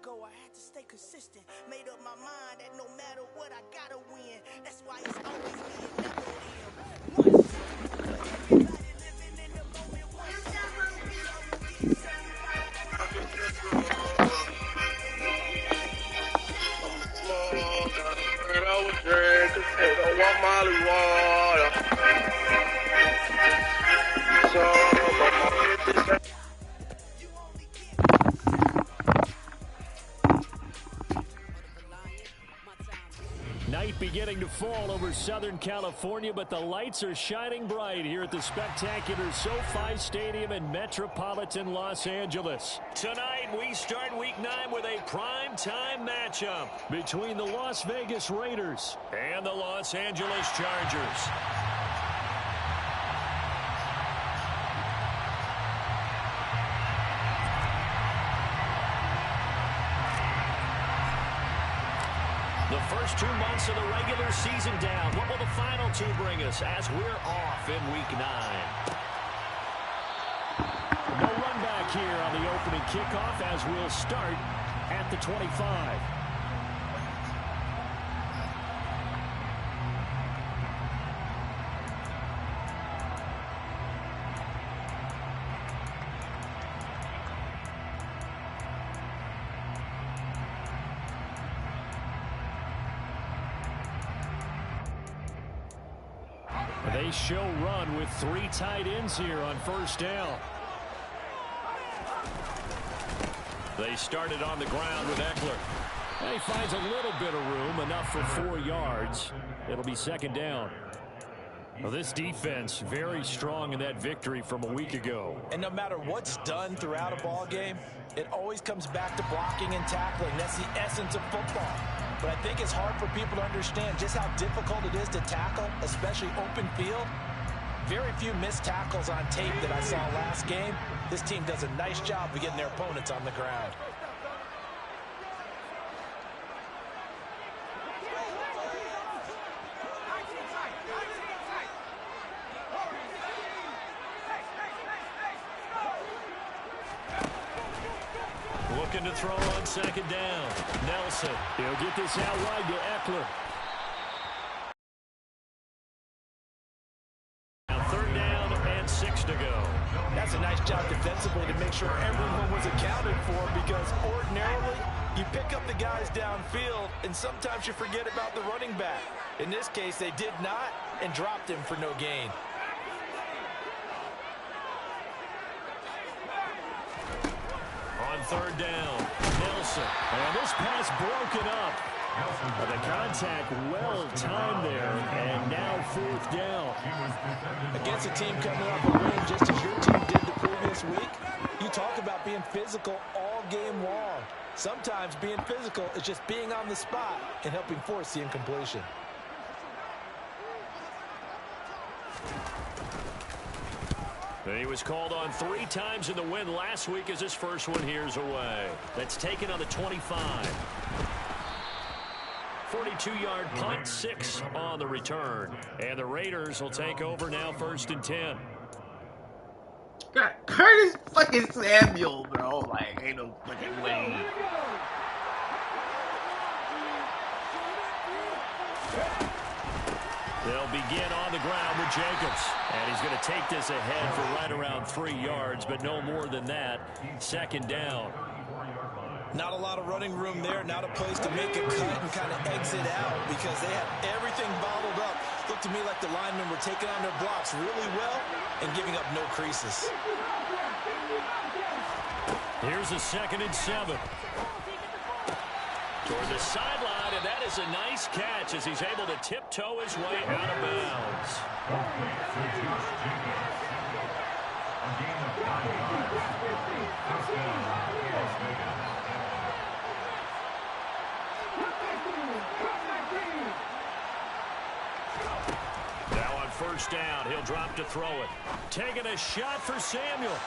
ago, I had to stay consistent. Made up my mind that no matter what, I gotta win. That's why it's always me and never them. Everybody living in the moment. One Molly water. Night beginning to fall over Southern California, but the lights are shining bright here at the spectacular SoFi Stadium in metropolitan Los Angeles. Tonight, we start Week 9 with a prime-time matchup between the Las Vegas Raiders and the Los Angeles Chargers. The first 2 months of the regular season down. What will the final 2 bring us as we're off in Week 9? No run back here on the opening kickoff as we'll start at the 25. They show run with 3 tight ends here on first down. They started on the ground with Eckler. And he finds a little bit of room, enough for 4 yards. It'll be second down. Well, this defense very strong in that victory from a week ago. And no matter what's done throughout a ball game, it always comes back to blocking and tackling. That's the essence of football. But I think it's hard for people to understand just how difficult it is to tackle, especially open field. Very few missed tackles on tape that I saw last game. This team does a nice job of getting their opponents on the ground. Looking to throw on second down. Nelson. He'll get this out wide to Eckler. Now 3rd down and 6 to go. That's a nice job defensively to make sure everyone was accounted for, because ordinarily you pick up the guys downfield and sometimes you forget about the running back. In this case, they did not and dropped him for no gain. On 3rd down, Nelson. And this pass broken up. The contact well timed there, and now 4th down. Against a team coming off a win just as your team did the previous week, you talk about being physical all game long. Sometimes being physical is just being on the spot and helping force the incompletion. He was called on 3 times in the win last week as his first one here's away. That's taken on the 25. 42-yard punt, 6 on the return. And the Raiders will take over now 1st and 10. God, Curtis fucking Samuel, bro. Like, ain't no fucking way. They'll begin on the ground with Jacobs. And he's going to take this ahead for right around 3 yards, but no more than that. 2nd down. Not a lot of running room there, not a place to make a cut and kind of exit out because they had everything bottled up. Looked to me like the linemen were taking on their blocks really well and giving up no creases. Here's a 2nd and 7. Toward the sideline, and that is a nice catch as he's able to tiptoe his way out of bounds. Now on 1st down, he'll drop to throw it. Taking a shot for Samuel.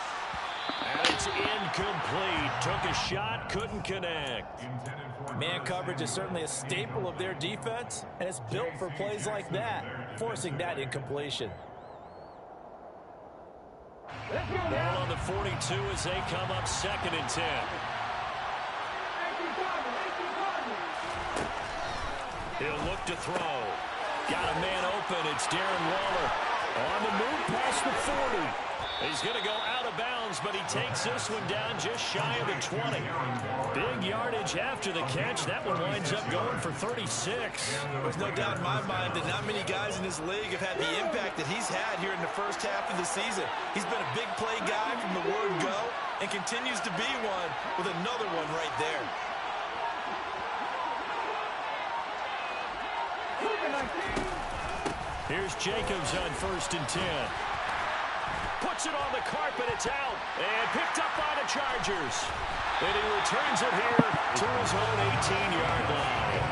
And it's incomplete. Took a shot, couldn't connect. Man coverage is certainly a staple of their defense, and it's built for plays like that, forcing that incompletion. Ball on the 42 as they come up 2nd and 10. He'll look to throw. Got a man open. It's Darren Waller. On the move past the 40. He's going to go out of bounds, but he takes this one down just shy of the 20. Big yardage after the catch. That one winds up going for 36. There's no doubt in my mind that not many guys in this league have had the impact that he's had here in the first half of the season. He's been a big play guy from the word go and continues to be one with another one right there. Here's Jacobs on 1st and 10. Puts it on the carpet. It's out. And picked up by the Chargers. And he returns it here to his own 18-yard line.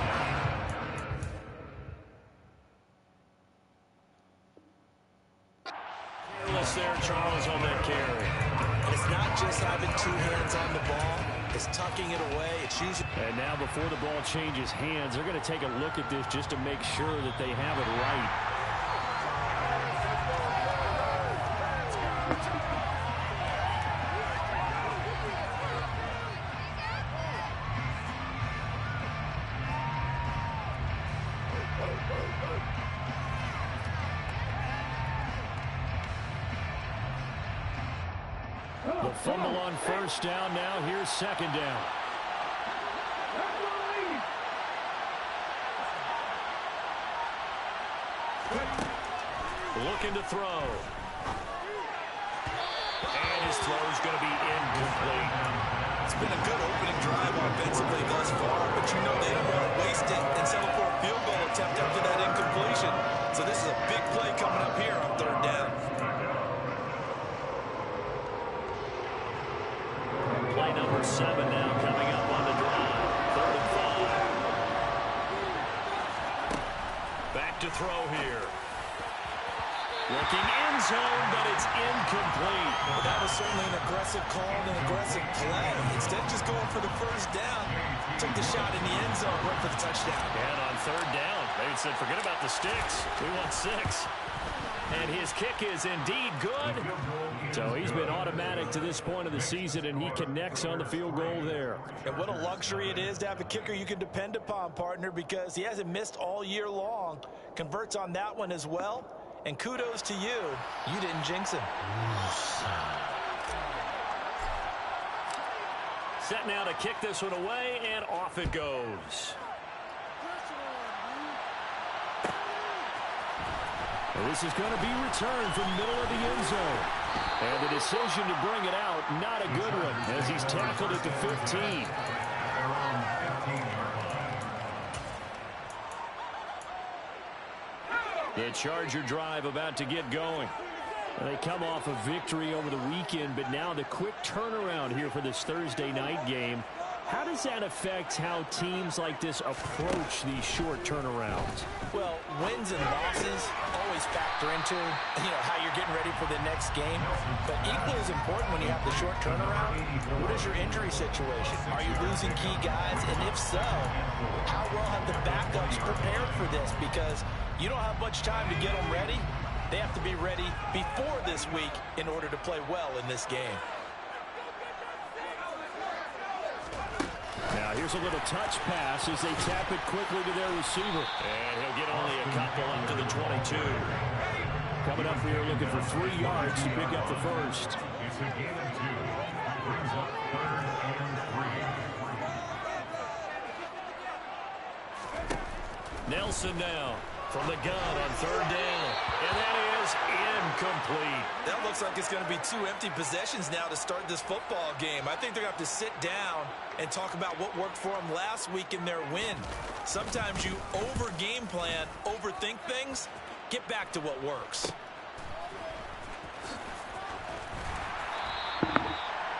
Careless there, Charles, on that carry. It's not just having two hands on the ball. It's tucking it away. It's using. And now before the ball changes hands, they're going to take a look at this just to make sure that they have it right. The fumble on 1st down. Now here's 2nd down. Looking to throw. And his throw is going to be incomplete. It's been a good opening drive offensively thus far, but you know they don't want to waste it and settle for a field goal attempt after that incompletion. So this is a big play coming up here on 3rd down. Play number 7 now coming up on the drive. 3rd and 5. Back to throw here. Looking end zone, but it's incomplete. Well, that was certainly an aggressive call and an aggressive play. Instead of just going for the 1st down, took the shot in the end zone, went for the touchdown. And on 3rd down, they said, forget about the sticks. We want 6. And his kick is indeed good. So he's been automatic to this point of the season, and he connects on the field goal there. And what a luxury it is to have a kicker you can depend upon, partner, because he hasn't missed all year long. Converts on that one as well. And kudos to you. You didn't jinx him. Set now to kick this one away, and off it goes. Well, this is going to be returned from middle of the end zone. And the decision to bring it out, not a good one, as he's tackled at the 15. The Charger drive about to get going. They come off a victory over the weekend, but now the quick turnaround here for this Thursday night game. How does that affect how teams like this approach these short turnarounds? Well, wins and losses always factor into, how you're getting ready for the next game. But equally as important when you have the short turnaround, what is your injury situation? Are you losing key guys? And if so, how well have the backups prepared for this? Because you don't have much time to get them ready. They have to be ready before this week in order to play well in this game. Now here's a little touch pass as they tap it quickly to their receiver. And he'll get only a couple up to the 22. Coming up here looking for 3 yards to pick up the first. Nelson now from the gun on 3rd down. And that is incomplete. That looks like it's going to be 2 empty possessions now to start this football game. I think they're going to have to sit down and talk about what worked for them last week in their win. Sometimes you over-game plan, overthink things, get back to what works.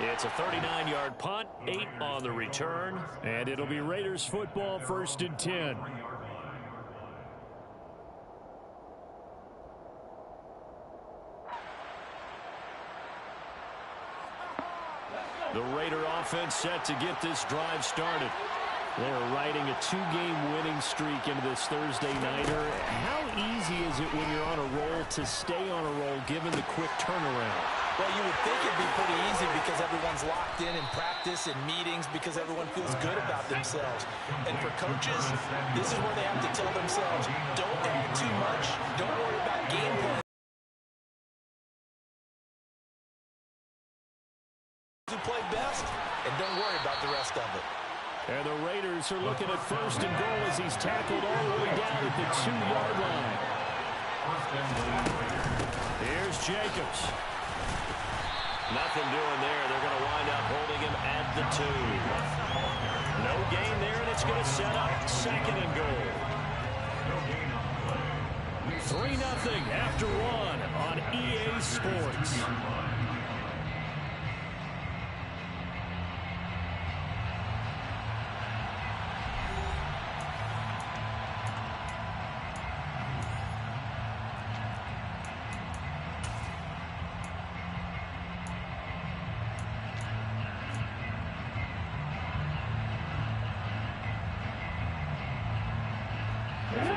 It's a 39-yard punt, 8 on the return, and it'll be Raiders football 1st and 10. The Raider offense set to get this drive started. They're riding a 2-game winning streak into this Thursday nighter. How easy is it when you're on a roll to stay on a roll given the quick turnaround? Well, you would think it'd be pretty easy because everyone's locked in practice and meetings because everyone feels good about themselves. And for coaches, this is where they have to tell themselves, don't add too much, don't worry about game plan. You play best, and don't worry about the rest of it. And the Raiders are looking at 1st and goal as he's tackled all the way down at the 2-yard line. Here's Jacobs. Nothing doing there. They're going to wind up holding him at the 2. No gain there, and it's going to set up 2nd and goal. 3-0 after 1 on EA Sports.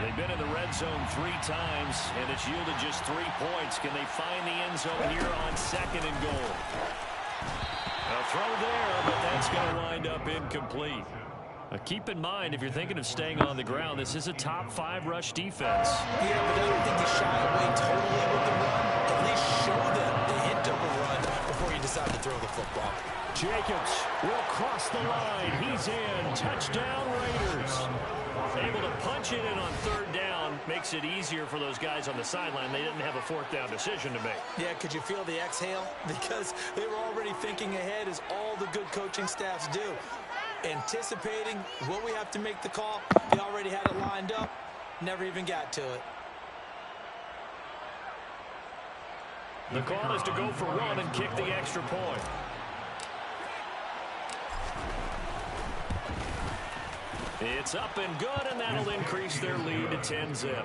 They've been in the red zone 3 times, and it's yielded just 3 points. Can they find the end zone here on 2nd and goal? A throw there, but that's going to wind up incomplete. Keep in mind, if you're thinking of staying on the ground, this is a top 5 rush defense. Yeah, but I don't think you shy away totally with the run. At least show them the hint of a run before you decide to throw the football. Jacobs will cross the line. He's in. Touchdown, Raiders. Able to punch it in on 3rd down. Makes it easier for those guys on the sideline. They didn't have a 4th down decision to make. Yeah, could you feel the exhale? Because they were already thinking ahead, as all the good coaching staffs do. Anticipating, will we have to make the call? They already had it lined up. Never even got to it. The call is to go for 1 and kick the extra point. It's up and good, and that'll increase their lead to 10-zip.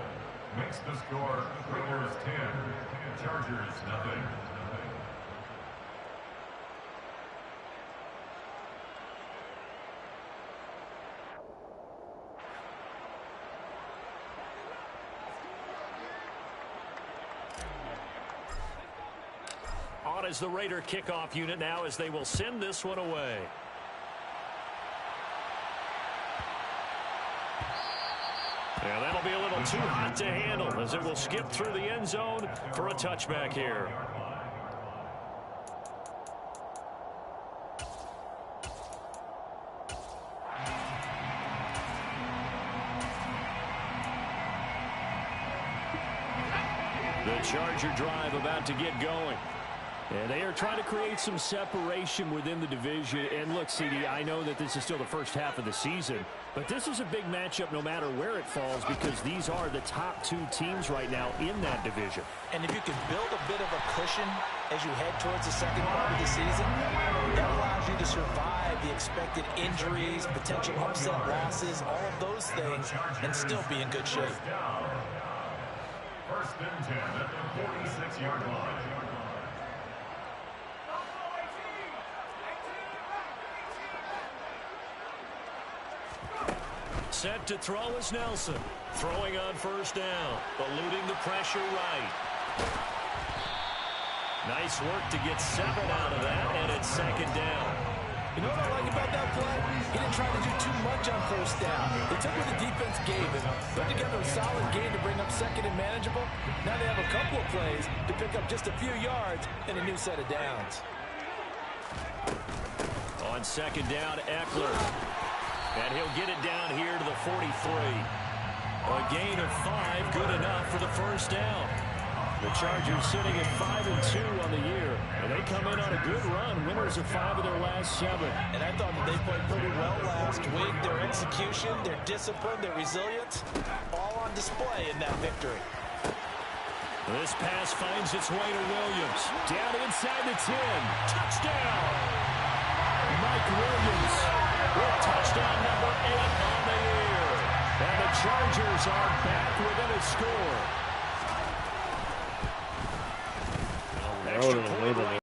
Makes the score Raiders 10, Chargers 0. On is the Raider kickoff unit now as they will send this one away. Yeah, that'll be a little too hot to handle as it will skip through the end zone for a touchback here. The Charger drive about to get going. And they are trying to create some separation within the division. And look, CD, I know that this is still the first half of the season, but this is a big matchup no matter where it falls because these are the top 2 teams right now in that division. And if you can build a bit of a cushion as you head towards the second part of the season, that allows you to survive the expected injuries, potential upset losses, all of those things, and still be in good shape. 1st and 10 at the 46-yard line. Set to throw is Nelson. Throwing on 1st down. Eluding the pressure right. Nice work to get 7 out of that, and it's 2nd down. You know what I like about that play? He didn't try to do too much on 1st down. He took what the defense gave him, put together a solid game to bring up 2nd and manageable. Now they have a couple of plays to pick up just a few yards and a new set of downs. On 2nd down, Eckler. And he'll get it down here to the 43. A gain of 5, good enough for the 1st down. The Chargers sitting at 5-2 on the year. And they come in on a good run, winners of 5 of their last 7. And I thought that they played pretty well last week. Their execution, their discipline, their resilience, all on display in that victory. This pass finds its way to Williams. Down inside the 10. Touchdown! Mike Williams with touchdown number 8 on the year. And the Chargers are back within a score. Extra point.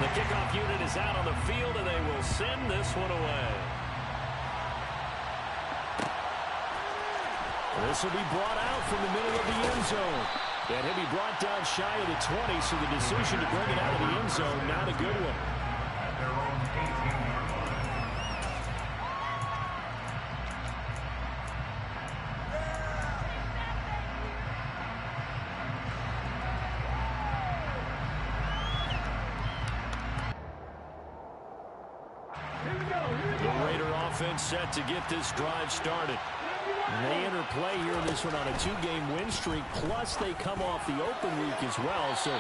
The kickoff unit is out on the field, and they will send this one away. This will be brought out from the middle of the end zone. And he'll be brought down shy of the 20, so the decision to bring it out of the end zone, not a good one. At their own 18-yard line. The Raider offense set to get this drive started. They enter play here in this one on a 2-game win streak, plus they come off the open week as well. So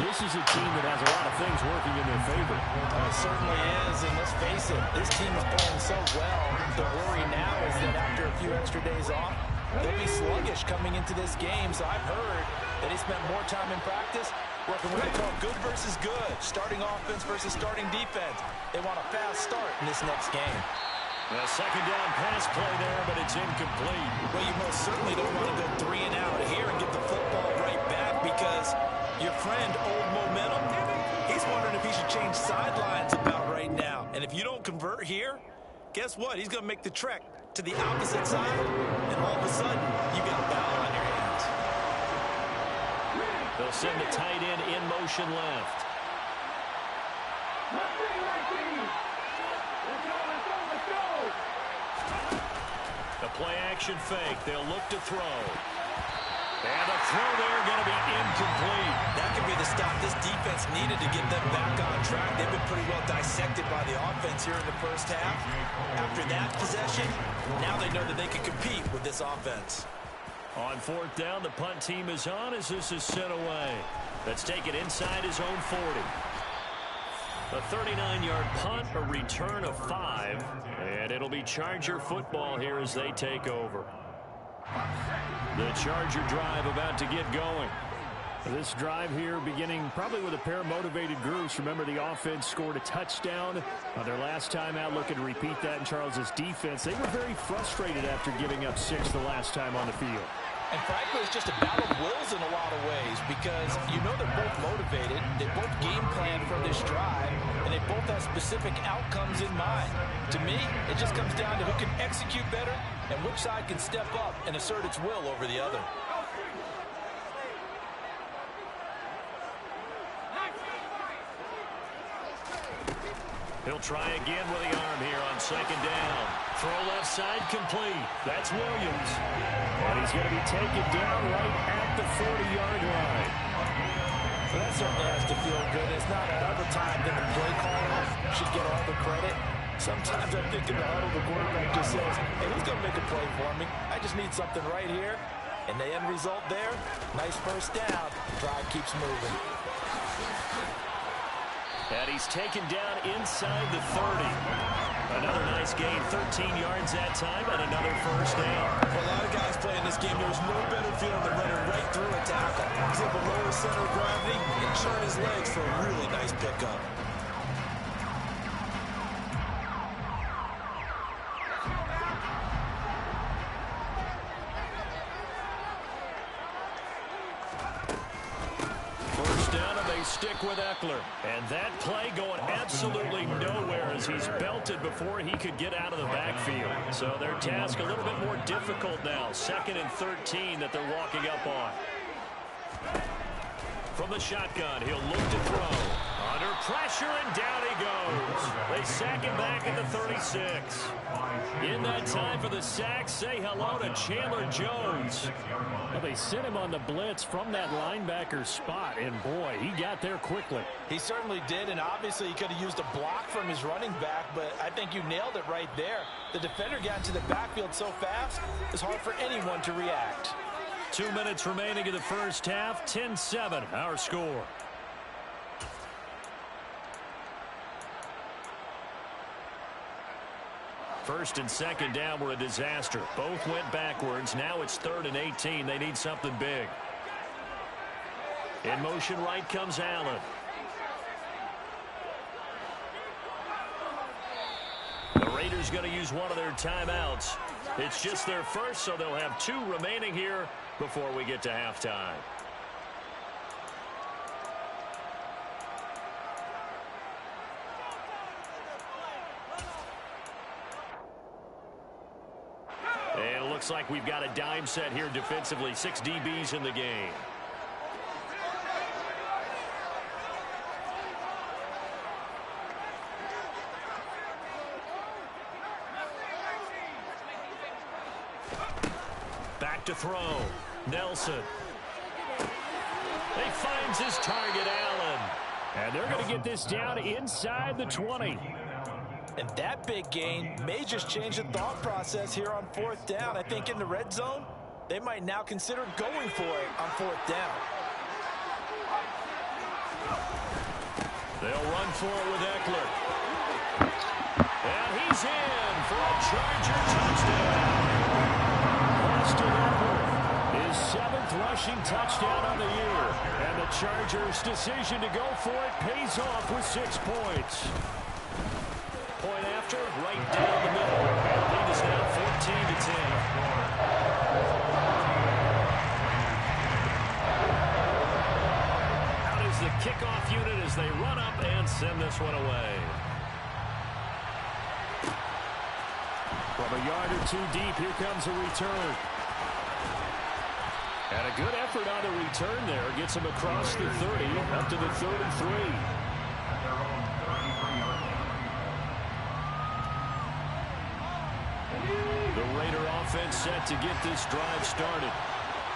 this is a team that has a lot of things working in their favor. It certainly is, and let's face it, this team is playing so well. The worry now is that after a few extra days off, they'll be sluggish coming into this game. So I've heard that they spent more time in practice working what they call good versus good, starting offense versus starting defense. They want a fast start in this next game. A second down pass play there, but it's incomplete. Well, you most certainly don't want to go 3 and out here and get the football right back, because your friend, Old Momentum, he's wondering if he should change sidelines about right now. And if you don't convert here, guess what? He's going to make the trek to the opposite side, and all of a sudden, you got a battle on your hands. They'll send the tight end in motion left. The play-action fake. They'll look to throw. And the throw there going to be incomplete. That could be the stop this defense needed to get them back on track. They've been pretty well dissected by the offense here in the first half. After that possession, now they know that they can compete with this offense. On 4th down, the punt team is on as this is sent away. Let's take it inside his own 40. A 39-yard punt, a return of 5, and it'll be Charger football here as they take over. The Charger drive about to get going. This drive here beginning probably with a pair of motivated groups. Remember, the offense scored a touchdown on their last time out, looking to repeat that in Charles's defense. They were very frustrated after giving up 6 the last time on the field. And frankly, it's just a battle of wills in a lot of ways, because you know they're both motivated, they both game plan for this drive, and they both have specific outcomes in mind. To me, it just comes down to who can execute better and which side can step up and assert its will over the other. He'll try again with the arm here on 2nd down. Throw left side complete. That's Williams. And he's going to be taken down right at the 40-yard line. Well, that certainly has to feel good. It's not all the time that the play caller should get all the credit. Sometimes I think in the huddle, the quarterback just says, hey, who's going to make a play for me? I just need something right here. And the end result there, nice first down. Drive keeps moving. And he's taken down inside the 30. Another nice gain, 13 yards that time, and another first down. For a lot of guys playing this game, there's no better feeling than running right through a tackle. He's able to lower his center of gravity and churn his legs for a really nice pickup. Stick with Eckler. And that play going absolutely nowhere as he's belted before he could get out of the backfield. So their task a little bit more difficult now. 2nd and 13 that they're walking up on. From the shotgun, he'll look to throw. Under pressure, and down he goes. They sack him back at the 36. In that time for the sack, say hello to Chandler Jones. Well, they sent him on the blitz from that linebacker spot, and boy, he got there quickly. He certainly did, and obviously he could have used a block from his running back, but I think you nailed it right there. The defender got into the backfield so fast, it's hard for anyone to react. 2 minutes remaining in the first half, 10-7, our score. First and 2nd down were a disaster. Both went backwards. Now it's 3rd and 18. They need something big. In motion right comes Allen. The Raiders going to use one of their timeouts. It's just their first, so they'll have 2 remaining here before we get to halftime. looks like we've got a dime set here defensively. 6 DBs in the game. Back to throw. Nelson. He finds his target, Allen. And they're going to get this down inside the 20. And that big gain may just change the thought process here on 4th down. I think in the red zone, they might now consider going for it on 4th down. They'll run for it with Eckler. And he's in for a Charger touchdown. Austin Eckler, his 7th rushing touchdown on the year. And the Chargers' decision to go for it pays off with 6 points. Point after, right down the middle. And lead is now 14-10. Out is the kickoff unit as they run up and send this one away. From a yard or 2 deep, here comes a return. And a good effort on the return there. Gets him across the 30, up to the 33. The Raider offense set to get this drive started.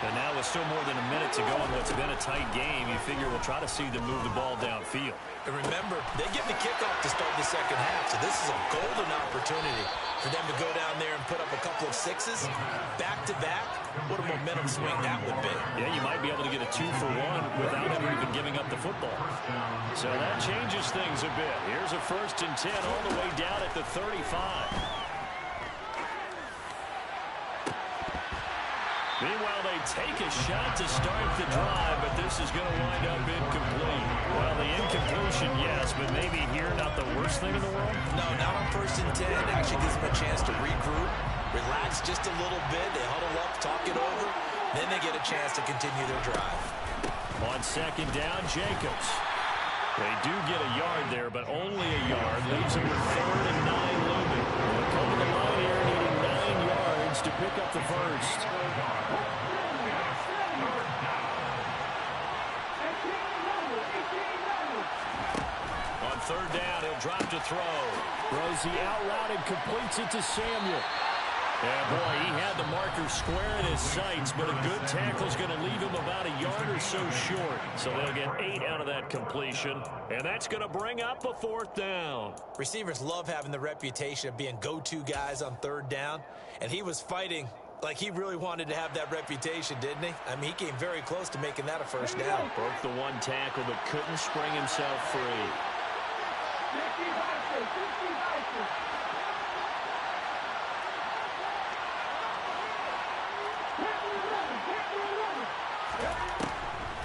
And now with still more than a minute to go in what's been a tight game, you figure we'll try to see them move the ball downfield. And remember, they get the kickoff to start the second half, so this is a golden opportunity for them to go down there and put up a couple of 6s back-to-back. What a momentum swing that would be. Yeah, you might be able to get a 2-for-1 without ever even giving up the football. So that changes things a bit. Here's a 1st and 10 all the way down at the 35. Meanwhile, they take a shot to start the drive, but this is going to wind up incomplete. Well, the incompletion, yes, but maybe here not the worst thing in the world? No, not on 1st and 10. It actually gives them a chance to regroup, relax just a little bit. They huddle up, talk it over. Then they get a chance to continue their drive. On 2nd down, Jacobs. They do get a yard there, but only a yard. Leaves them with 3rd and 9 looming. They'll come to the line here needing 9 yards to pick up the 1st. On 3rd down, he'll drop to throw. Throws the out route and completes it to Samuel. And boy, he had the marker square in his sights, but a good tackle is going to leave him about a yard or so short. So they'll get 8 out of that completion, and that's going to bring up a 4th down. Receivers love having the reputation of being go-to guys on 3rd down, and he was fighting like he really wanted to have that reputation, didn't he? I mean, he came very close to making that a 1st down. Broke the 1 tackle, but couldn't spring himself free.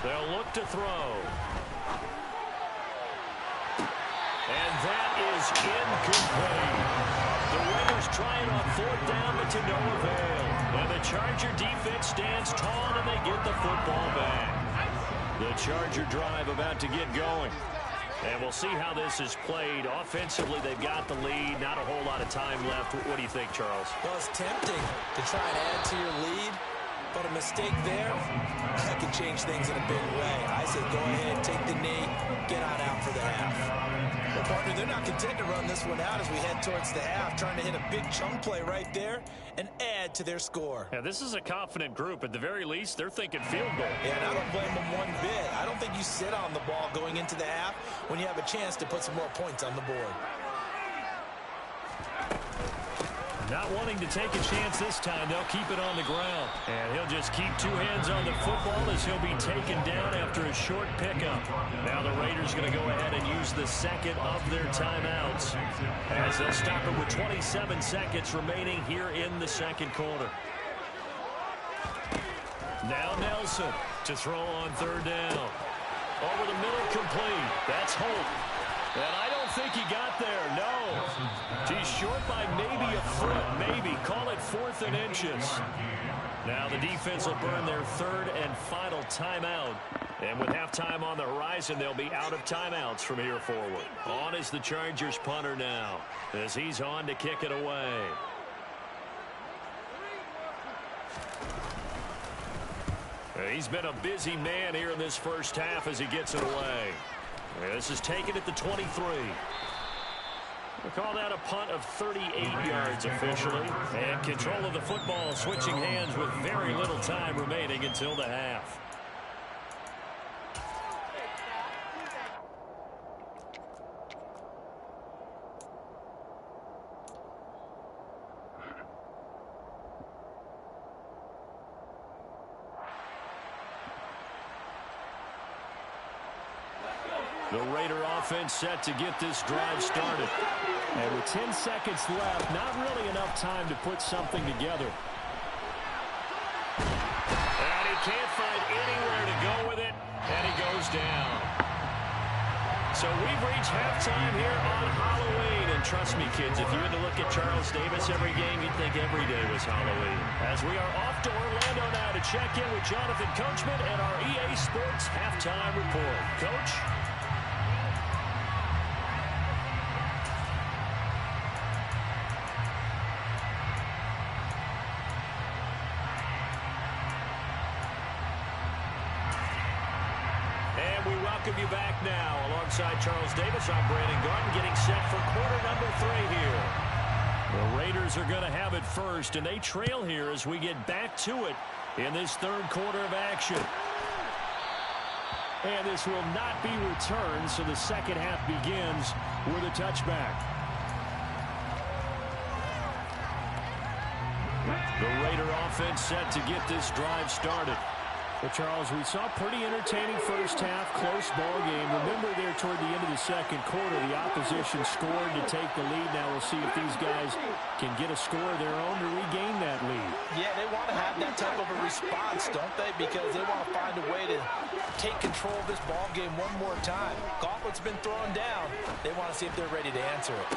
They'll look to throw. And that is incomplete. The Raiders try it on 4th down, but to no avail. And the Charger defense stands tall, and they get the football back. The Charger drive about to get going. And we'll see how this is played. Offensively, they've got the lead. Not a whole lot of time left. What do you think, Charles? Well, it's tempting to try and add to your lead. But a mistake there, that could change things in a big way. I say go ahead, take the knee, get on out for the half. Well, partner, they're not content to run this one out as we head towards the half, trying to hit a big chunk play right there and add to their score. Yeah, this is a confident group. At the very least, they're thinking field goal. Yeah, and I don't blame them one bit. I don't think you sit on the ball going into the half when you have a chance to put some more points on the board. Not wanting to take a chance this time, they'll keep it on the ground. And he'll just keep 2 hands on the football as he'll be taken down after a short pickup. Now the Raiders going to go ahead and use the 2nd of their timeouts as they'll stop it with 27 seconds remaining here in the 2nd quarter. Now Nelson to throw on 3rd down. Over the middle, complete. That's Holt. And I don't think he got there, no. He's short by maybe a foot, maybe. Call it 4th and inches. Now the defense will burn their 3rd and final timeout. And with halftime on the horizon, they'll be out of timeouts from here forward. On is the Chargers punter now, as he's on to kick it away. He's been a busy man here in this first half as he gets it away. This is taken at the 23. We'll call that a punt of 38 yards officially. And control of the football switching hands with very little time remaining until the half. The Raider offense set to get this drive started. And with 10 seconds left, not really enough time to put something together. And he can't find anywhere to go with it, and he goes down. So we've reached halftime here on Halloween. And trust me, kids, if you had to look at Charles Davis every game, you'd think every day was Halloween. As we are off to Orlando now to check in with Jonathan Coachman and our EA Sports halftime report. Coach? Welcome you back now. Alongside Charles Davis, I'm Brandon Garden getting set for quarter number 3 here. The Raiders are going to have it first, and they trail here as we get back to it in this third quarter of action. And this will not be returned, so the second half begins with a touchback. The Raider offense set to get this drive started. Well, Charles, we saw a pretty entertaining first half, close ball game. Remember there toward the end of the second quarter, the opposition scored to take the lead. Now we'll see if these guys can get a score of their own to regain that lead. Yeah, they want to have that type of a response, don't they? Because they want to find a way to take control of this ball game one more time. Gauntlet's been thrown down. They want to see if they're ready to answer it.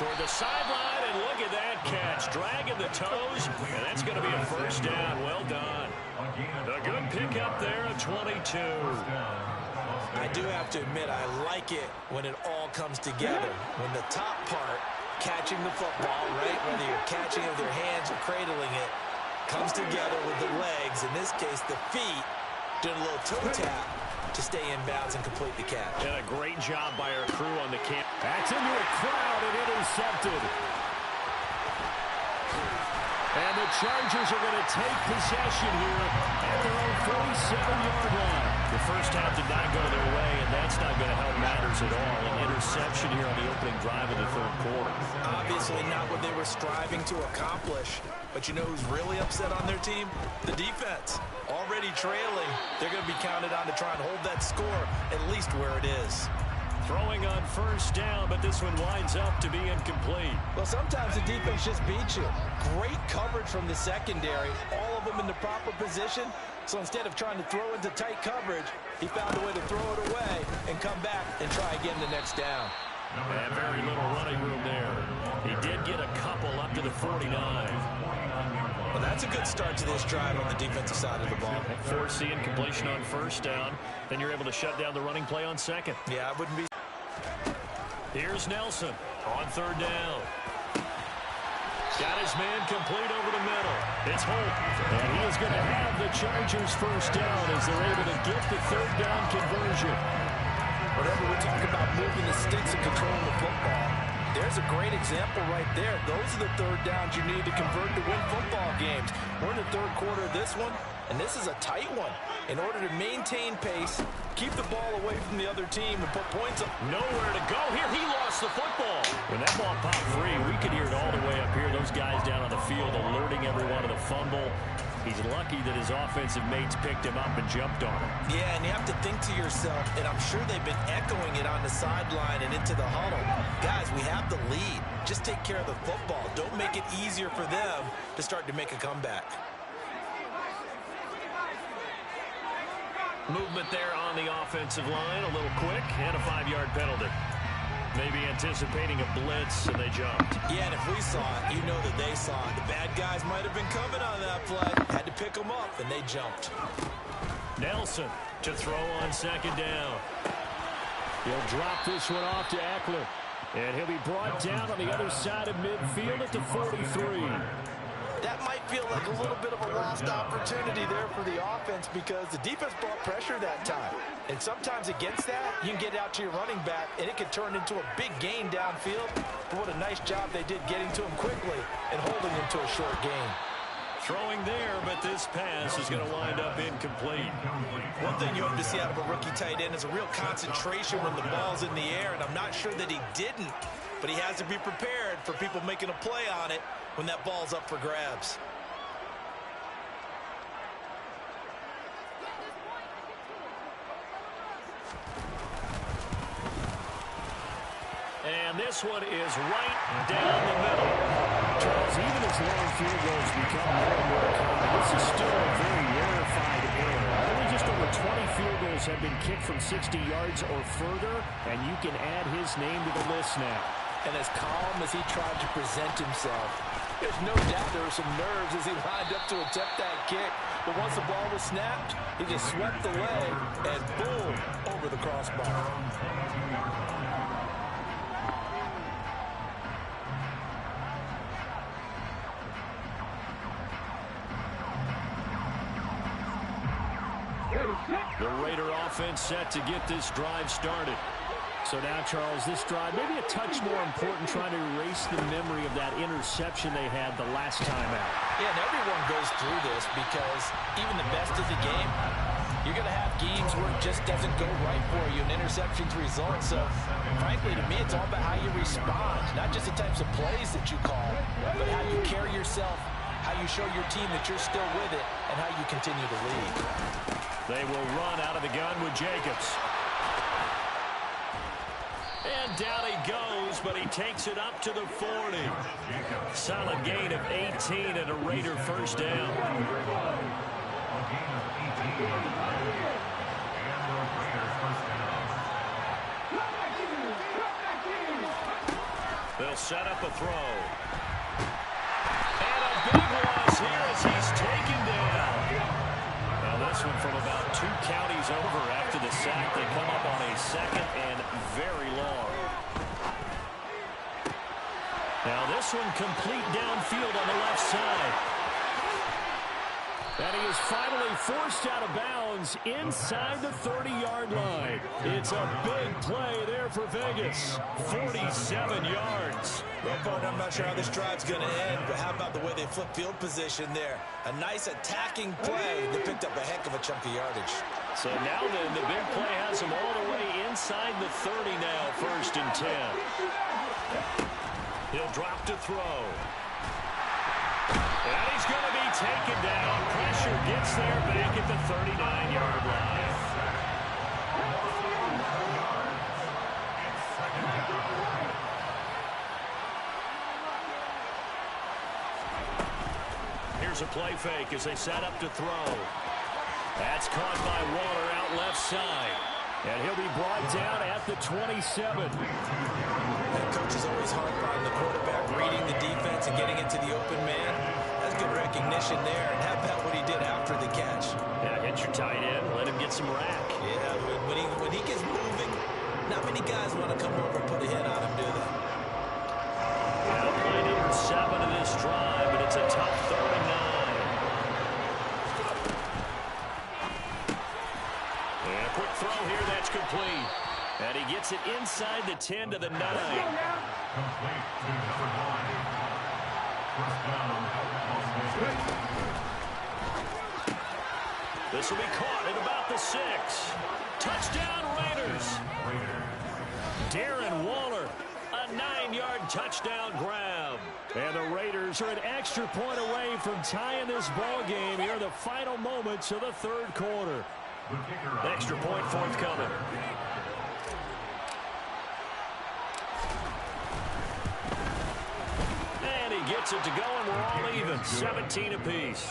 Toward the sideline, and look at that catch. Dragging the toes, and that's going to be a first down. Well done. A good pickup there at 22. I do have to admit, I like it when it all comes together. When the top part, catching the football, right, whether you're catching it with your hands or cradling it, comes together with the legs, in this case the feet, doing a little toe tap to stay in bounds and complete the catch. And a great job by our crew on the camp. That's into a crowd and intercepted. And the Chargers are going to take possession here at their own 47-yard line. The first half did not go their way, and that's not going to help matters at all. An interception here on the opening drive of the third quarter. Obviously not what they were striving to accomplish. But you know who's really upset on their team? The defense. Already trailing, they're going to be counted on to try and hold that score at least where it is. Throwing on first down, but this one winds up to be incomplete. Well, sometimes the defense just beats you. Great coverage from the secondary, all of them in the proper position. So instead of trying to throw into tight coverage, he found a way to throw it away and come back and try again the next down. And very little running room there. He did get a couple up to the 49. Well, that's a good start to this drive on the defensive side of the ball. Forcing completion on first down. Then you're able to shut down the running play on second. Yeah, I wouldn't be. Here's Nelson on third down. Got his man complete over the middle. It's Holt. And he is going to have the Chargers first down as they're able to get the third down conversion. Whenever we talk about moving the sticks and controlling the football, there's a great example right there. Those are the third downs you need to convert to win football games. We're in the third quarter of this one, and this is a tight one. In order to maintain pace, keep the ball away from the other team and put points up. Nowhere to go here. He lost the football. When that ball popped free, we could hear it all the way up here. Those guys down on the field alerting everyone of the fumble. He's lucky that his offensive mates picked him up and jumped on him. Yeah, and you have to think to yourself, and I'm sure they've been echoing it on the sideline and into the huddle. Guys, we have the lead. Just take care of the football. Don't make it easier for them to start to make a comeback. Movement there on the offensive line, a little quick, and a 5-yard penalty. Maybe anticipating a blitz, and they jumped. Yeah, and if we saw it, you know that they saw it. The bad guys might have been coming on that play. Had to pick them up, and they jumped. Nelson to throw on second down. He'll drop this one off to Eckler. And he'll be brought down on the other side of midfield at the 43. That might feel like a little bit of a lost opportunity there for the offense because the defense brought pressure that time. And sometimes against that, you can get out to your running back, and it could turn into a big gain downfield. But what a nice job they did getting to him quickly and holding him to a short gain. Throwing there, but this pass is going to wind up incomplete. One thing you hope to see out of a rookie tight end is a real concentration when the ball's in the air, and I'm not sure that he didn't, but he has to be prepared for people making a play on it when that ball's up for grabs. And this one is right down the middle. Charles, even as long field goals become more and more common, this is still a very rarefied error. Only just over 20 field goals have been kicked from 60 yards or further, and you can add his name to the list now. And as calm as he tried to present himself, there's no doubt there were some nerves as he lined up to attempt that kick. But once the ball was snapped, he just swept the leg and boom, over the crossbar. The Raider offense set to get this drive started. So now, Charles, this drive maybe a touch more important, trying to erase the memory of that interception they had the last time out. Yeah, and everyone goes through this because even the best of the game, you're going to have games where it just doesn't go right for you, and interceptions result. So, frankly, to me, it's all about how you respond, not just the types of plays that you call, but how you carry yourself, how you show your team that you're still with it, and how you continue to lead. They will run out of the gun with Jacobs. And down he goes, but he takes it up to the 40. Solid gain of 18 and a Raider first down. They'll set up a throw. And a big loss here as he's taken down. Now this one from about 2 counties over after the sack. They come up on a second and very long. Now this one complete downfield on the left side. And he is finally forced out of bounds inside the 30-yard line. It's a big play there for Vegas. 47 yards. Well, I'm not sure how this drive's going to end, but how about the way they flip field position there? A nice attacking play that picked up a heck of a chunk of yardage. So now then, the big play has him all the way inside the 30 now, 1st and 10. He'll drop to throw. And he's going to be taken down. Pressure gets there back at the 39-yard line. Here's a play fake as they set up to throw. That's caught by Waller out left side. And he'll be brought down at the 27. That coach is always hard on the quarterback, reading the defense and getting into the open man. That's good recognition there. And how about what he did after the catch? Yeah, hit your tight end, let him get some rack. Yeah, when he gets moving, not many guys want to come over and put a hit on him, do they? Now played in 7 of this drive, but it's a tough 39. And a quick throw here, that's complete. And he gets it inside the 10 to the 9. Complete to number 1. First down, This will be caught at about the 6. Touchdown, Raiders. Darren Waller, a 9-yard touchdown grab. And the Raiders are an extra point away from tying this ball game here in the final moments of the 3rd quarter. Extra point forthcoming. And he gets it to go, and we're all even, 17 apiece.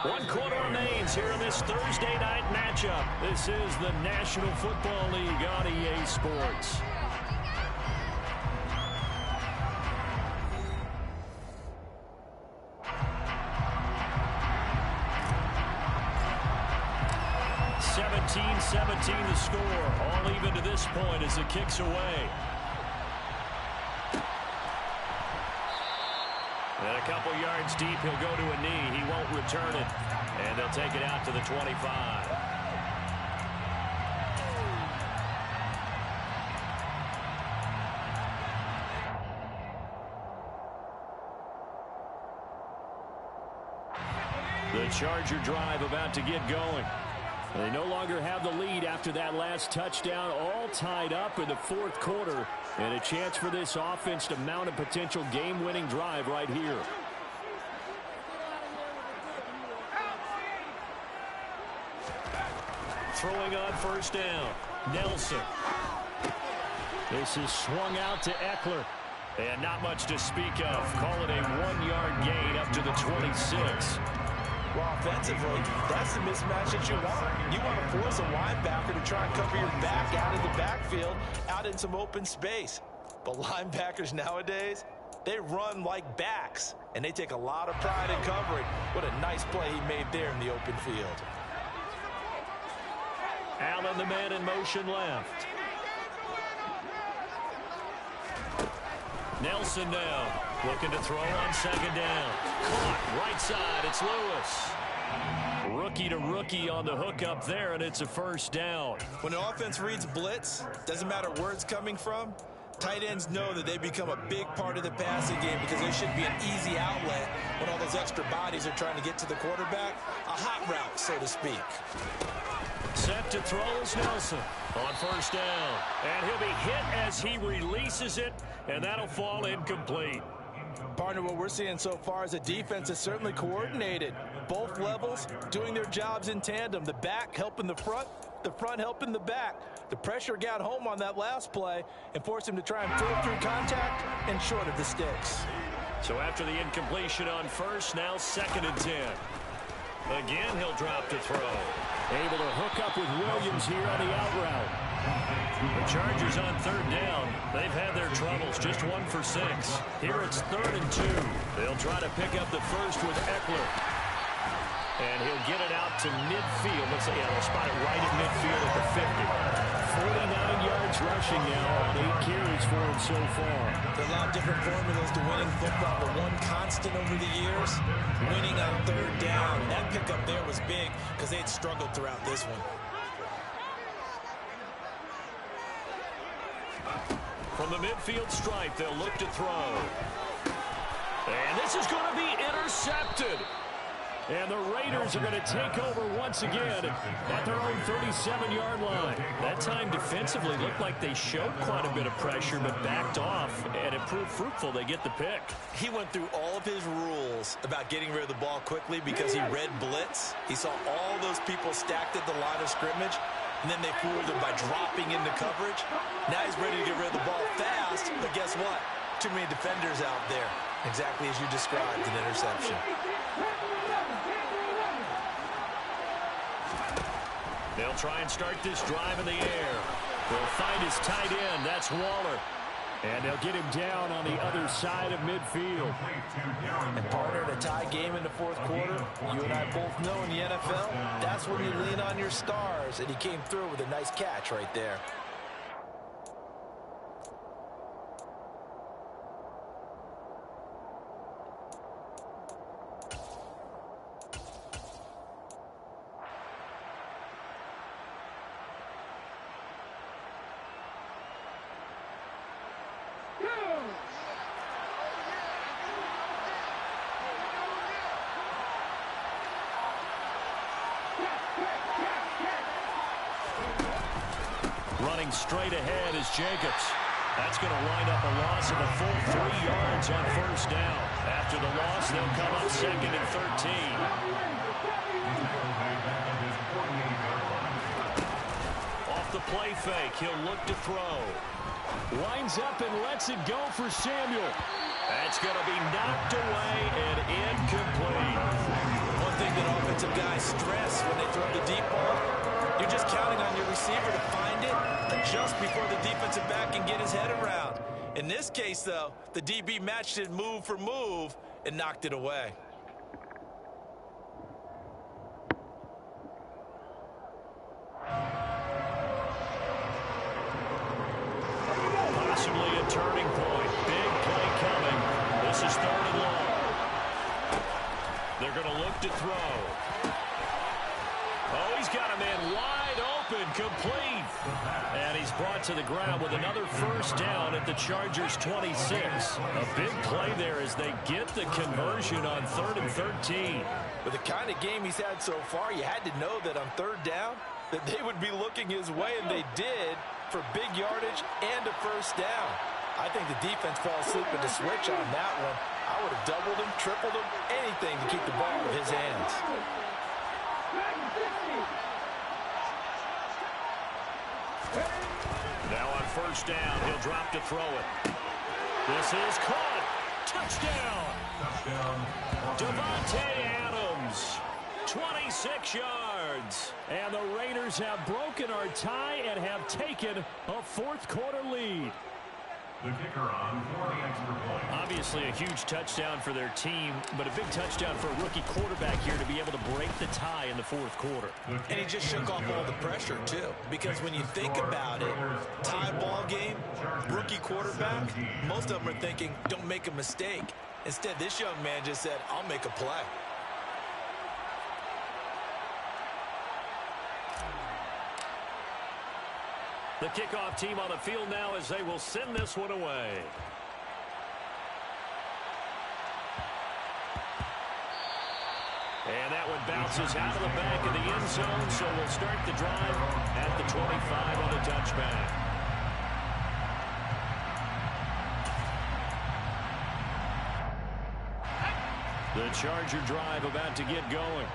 1 quarter remains here in this Thursday night matchup. This is the National Football League on EA Sports. (17-17) the score. All even to this point as it kicks away. And a couple yards deep, he'll go to a knee. He won't return it. And they'll take it out to the 25. The Charger drive about to get going. They no longer have the lead after that last touchdown, all tied up in the fourth quarter, and a chance for this offense to mount a potential game-winning drive right here. Throwing on first down, Nelson. This is swung out to Eckler. And not much to speak of. Call it a 1-yard gain up to the 26. Well, offensively, that's the mismatch that you want. You want to force a linebacker to try and cover your back out of the backfield, out in some open space. But linebackers nowadays, they run like backs, and they take a lot of pride in covering. What a nice play he made there in the open field. Allen, the man in motion left. Nelson now, looking to throw on second down. Caught, right side, it's Lewis. Rookie to rookie on the hook up there, and it's a first down. When the offense reads blitz, doesn't matter where it's coming from, tight ends know that they become a big part of the passing game because they should be an easy outlet when all those extra bodies are trying to get to the quarterback. A hot route, so to speak. Set to throw is Nelson on first down. And he'll be hit as he releases it, and that'll fall incomplete. Partner, what we're seeing so far is the defense is certainly coordinated. Both levels doing their jobs in tandem. The back helping the front helping the back. The pressure got home on that last play and forced him to try and pull through contact and short of the sticks. So after the incompletion on first, now 2nd and 10. Again, he'll drop to throw. Able to hook up with Williams here on the out route. The Chargers on third down. They've had their troubles, just 1 for 6. Here it's 3rd and 2. They'll try to pick up the first with Eckler. And he'll get it out to midfield. Let's say, yeah, they'll spot it right at midfield at the 50. 49 yards rushing now on 8 carries for him so far. There are a lot of different formulas to winning football, but one constant over the years, winning on third down. That pickup there was big because they had struggled throughout this one. From the midfield stripe, they'll look to throw. And this is going to be intercepted. And the Raiders are going to take over once again at their own 37-yard line. That time defensively looked like they showed quite a bit of pressure but backed off, and it proved fruitful. They get the pick. He went through all of his rules about getting rid of the ball quickly because he read blitz. He saw all those people stacked at the line of scrimmage, and then they fooled him by dropping into coverage. Now he's ready to get rid of the ball fast, but guess what? Too many defenders out there. Exactly as you described, an interception. They'll try and start this drive in the air. They'll find his tight end. That's Waller. And they'll get him down on the other side of midfield. And partner, in a tie game in the fourth quarter, you and I both know in the NFL, that's when you lean on your stars. And he came through with a nice catch right there. Running straight ahead is Jacobs. That's going to wind up a loss of a full 3 yards on first down. After the loss, they'll come up 2nd and 13. Off the play fake, he'll look to throw. Winds up and lets it go for Samuel. That's going to be knocked away and incomplete. One thing that offensive guys stress when they throw the deep ball, you're just counting on your receiver to find it just before the defensive back can get his head around. In this case, though, the DB matched it move for move and knocked it away. Possibly a turning point. Big play coming. This is 3rd and long. dropped to throw. Oh, he's got a man wide open, complete. And he's brought to the ground with another first down at the Chargers' 26. A big play there as they get the conversion on 3rd and 13. With the kind of game he's had so far, you had to know that on 3rd down, that they would be looking his way, and they did, for big yardage and a first down. I think the defense fell asleep at the switch on that one. I would have doubled him, tripled him, anything to keep the ball in his hands. Now on first down, he'll drop to throw it. This is caught. Touchdown. Davante Adams, 26 yards. And the Raiders have broken our tie and have taken a fourth-quarter lead. The kicker on for the extra point. Obviously a huge touchdown for their team, but a big touchdown for a rookie quarterback here to be able to break the tie in the fourth quarter. And he just shook off all the pressure, too. Because when you think about it, tie ball game, rookie quarterback, most of them are thinking, don't make a mistake. Instead, this young man just said, I'll make a play. The kickoff team on the field now as they will send this one away. And that one bounces out of the back of the end zone, so we'll start the drive at the 25 on the touchback. The Charger drive about to get going.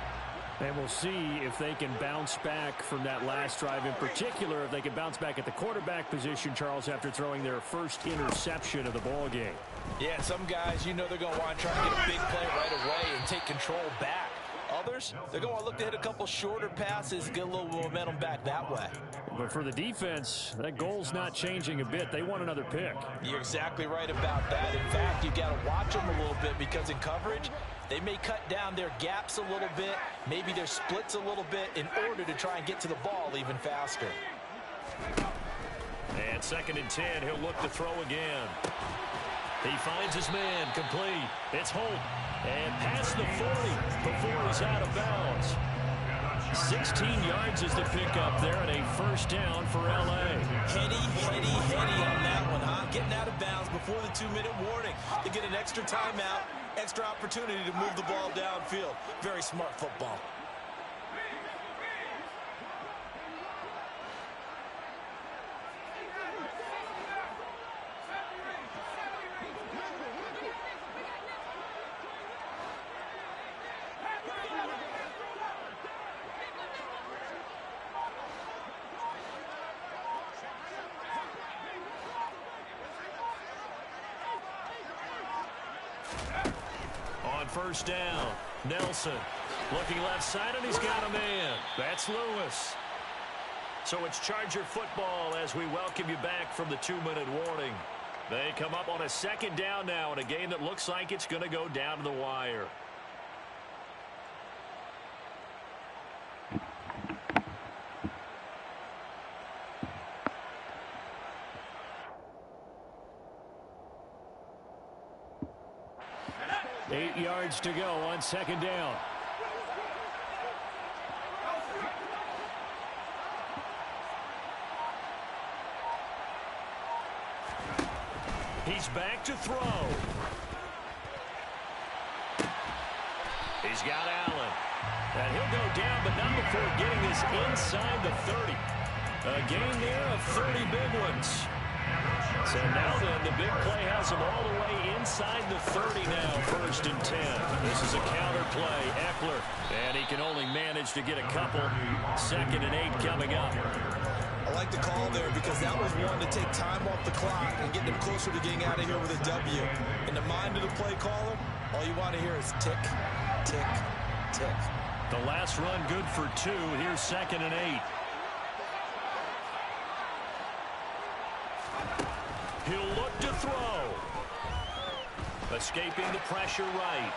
And we'll see if they can bounce back from that last drive. In particular, if they can bounce back at the quarterback position, Charles, after throwing their first interception of the ball game. Yeah, some guys, you know they're going to want to try to get a big play right away and take control back. Others, they're going to look to hit a couple shorter passes, get a little momentum back that way. But for the defense, that goal's not changing a bit. They want another pick. You're exactly right about that. In fact, you've got to watch them a little bit because in coverage, they may cut down their gaps a little bit, maybe their splits a little bit in order to try and get to the ball even faster. And 2nd and 10, he'll look to throw again. He finds his man, complete. It's Holt. And past the 40 before he's out of bounds. 16 yards is the pickup there and a first down for L.A. Heady on that one, huh? Getting out of bounds before the 2-minute warning. They get an extra timeout, extra opportunity to move the ball downfield. Very smart football. First down. Nelson looking left side, and he's got a man. That's Lewis. So it's Charger football as we welcome you back from the 2-minute warning. They come up on a 2nd down now in a game that looks like it's going to go down to the wire. Eight yards to go on 2nd down. He's back to throw. He's got Allen. And he'll go down, but not before getting this inside the 30. A gain there of 30 big ones. So now then, the big play has him all the way inside the 30 now, 1st and 10. This is a counter play, Eckler. And he can only manage to get a couple. 2nd and 8 coming up. I like the call there because that was one to take time off the clock and get them closer to getting out of here with a W. In the mind of the play caller, all you want to hear is tick, tick, tick. The last run good for 2. Here's 2nd and 8. He'll look to throw. Escaping the pressure right.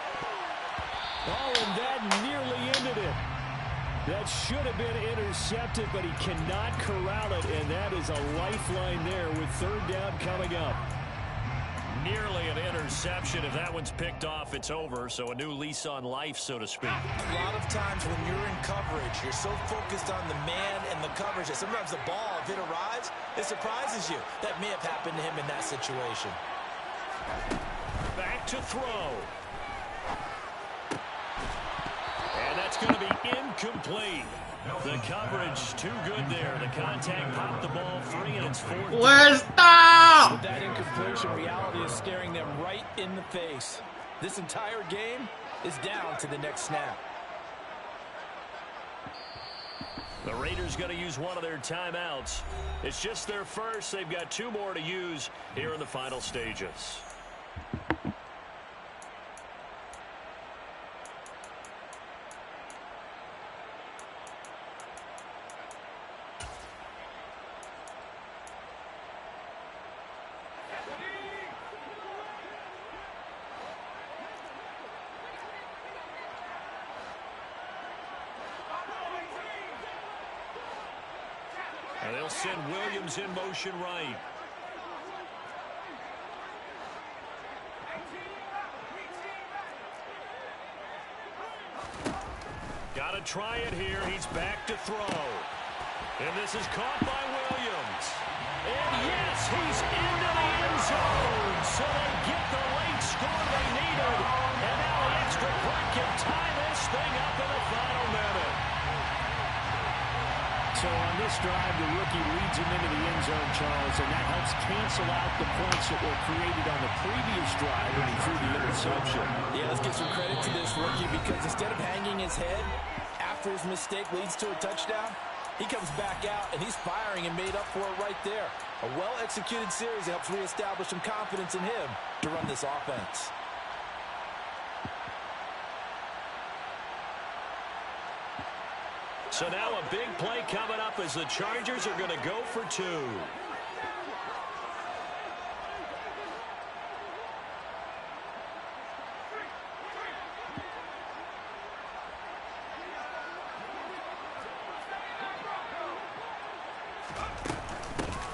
Oh, and that nearly ended it. That should have been intercepted, but he cannot corral it, and that is a lifeline there with 3rd down coming up. Nearly an interception. If that one's picked off, it's over. So a new lease on life, so to speak. A lot of times when you're in coverage, you're so focused on the man and the coverage that sometimes the ball, if it arrives, it surprises you. That may have happened to him in that situation. Back to throw. And that's going to be incomplete. The coverage too good there. The contact popped the ball free, and it's 4th. Where's stop? With that incompletion, reality is staring them right in the face. This entire game is down to the next snap. The Raiders going to use one of their timeouts. It's just their first. They've got 2 more to use here in the final stages. And they'll send Williams in motion right. Got to try it here. He's back to throw. And this is caught by Williams. And yes, he's into the end zone. So they get the late score they needed. And now the extra point can tie this thing up in the final minute. So on this drive, the rookie leads him into the end zone, Charles, and that helps cancel out the points that were created on the previous drive when he threw the interception. Yeah, let's give some credit to this rookie because instead of hanging his head after his mistake leads to a touchdown, he comes back out and he's firing and made up for it right there. A well-executed series helps reestablish some confidence in him to run this offense. So now a big play coming up as the Chargers are going to go for 2.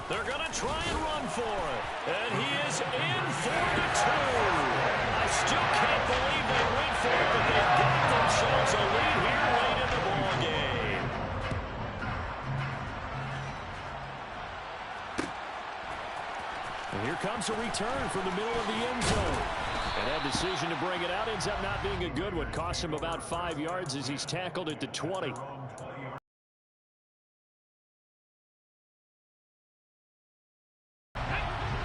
They're going to try and run for it. And he is in for the 2. I still can't believe they went for it, but they got themselves a lead here late in the ball game. And here comes a return from the middle of the end zone. And that decision to bring it out ends up not being a good one. Cost him about 5 yards as he's tackled at the 20.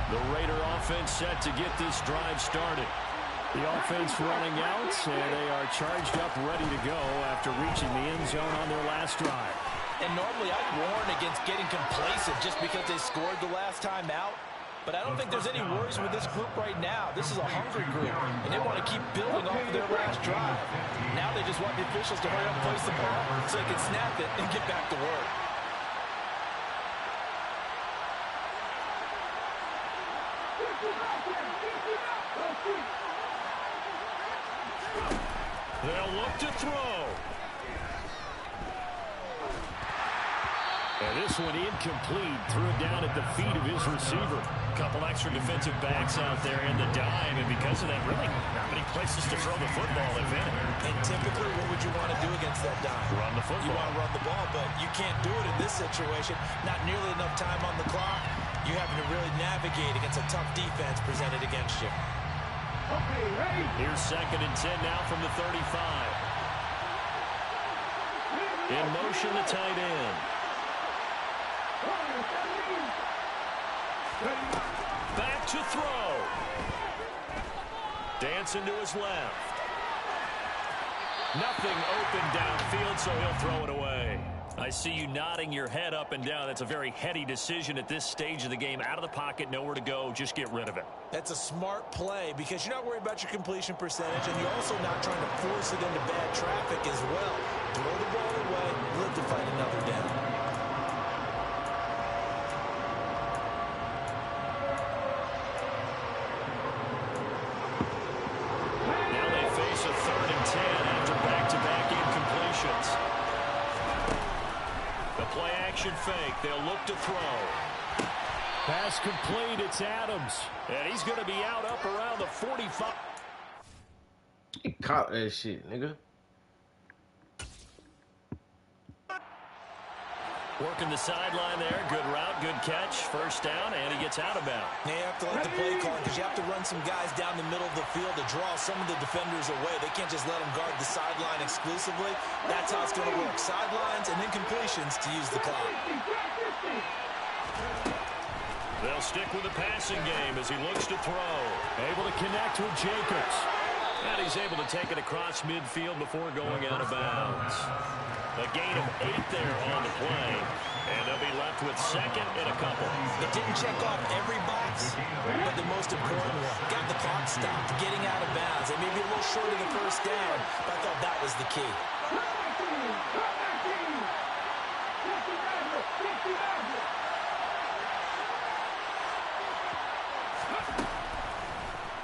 The Raider offense set to get this drive started. The offense running out, and they are charged up, ready to go after reaching the end zone on their last drive. And normally I'd warn against getting complacent just because they scored the last time out. But I don't think there's any worries with this group right now. This is a hungry group, and they want to keep building off of their last drive. Now they just want the officials to hurry up and place the ball so they can snap it and get back to work. They'll look to throw. And this one incomplete. Threw it down at the feet of his receiver. Couple extra defensive backs out there in the dime, and because of that, really not many places to throw the football, if any. And typically, what would you want to do against that dime? Run the football. You want to run the ball, but you can't do it in this situation. Not nearly enough time on the clock. You're having to really navigate against a tough defense presented against you. Here's 2nd and 10 now from the 35. In motion, the tight end. Back to throw. Dancing to his left. Nothing open downfield, so he'll throw it away. I see you nodding your head up and down. That's a very heady decision at this stage of the game. Out of the pocket, nowhere to go. Just get rid of it. That's a smart play because you're not worried about your completion percentage, and you're also not trying to force it into bad traffic as well. Throw the ball away, live to fight another down. Now they face a 3rd and 10 after back-to-back incompletions. The play-action fake. They'll look to throw. Pass complete. It's Adams. And he's going to be out up around the 45. He caught that shit, nigga. Working the sideline there. Good route, good catch. First down, and he gets out of bounds. They have to let the play call because you have to run some guys down the middle of the field to draw some of the defenders away. They can't just let them guard the sideline exclusively. That's how it's going to work. Sidelines and then completions to use the clock. They'll stick with the passing game as he looks to throw. Able to connect with Jacobs. And he's able to take it across midfield before going out of bounds. A gain of 8 there on the play. And they'll be left with second and a couple. It didn't check off every box, but the most important one. Got the clock stopped, getting out of bounds. They may be a little short of the first down, but I thought that was the key.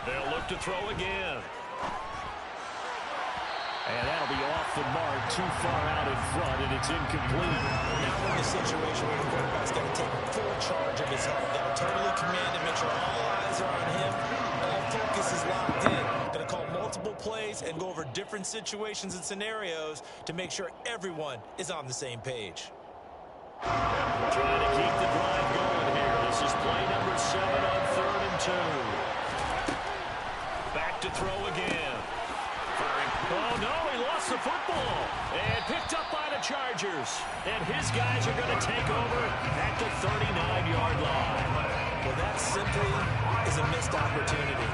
They'll look to throw again. And that'll be off the mark, too far out in front, and it's incomplete. Now we're in a situation where the quarterback's got to take full charge of his health. Got to totally command and make sure all eyes are on him. All focus is locked in. Going to call multiple plays and go over different situations and scenarios to make sure everyone is on the same page. Trying to keep the drive going here. This is play number 7 on 3rd and 2. Back to throw again. Oh, no, he lost the football. And picked up by the Chargers. And his guys are going to take over at the 39-yard line. Well, that simply is a missed opportunity.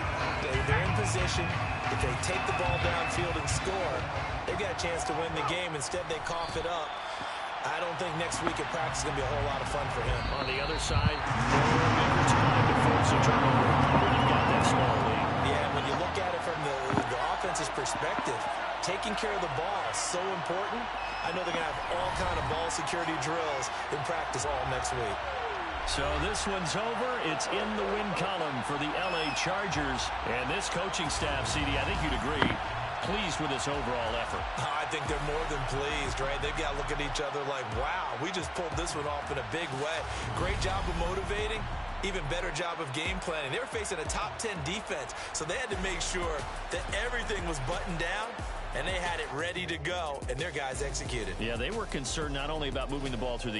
They're in position. If they take the ball downfield and score, they've got a chance to win the game. Instead, they cough it up. I don't think next week at practice is going to be a whole lot of fun for him. On the other side, no bigger time to force a turnover when you've got that small lead. Yeah, when you look at it from the offense's perspective, taking care of the ball is so important. I know they're going to have all kind of ball security drills in practice all next week. So this one's over. It's in the win column for the LA Chargers. And this coaching staff, CD, I think you'd agree, pleased with this overall effort. I think they're more than pleased, right? They've got to look at each other like, wow, we just pulled this one off in a big way. Great job of motivating. Even better job of game planning. They were facing a top 10 defense, so they had to make sure that everything was buttoned down, and they had it ready to go, and their guys executed. Yeah, they were concerned not only about moving the ball through the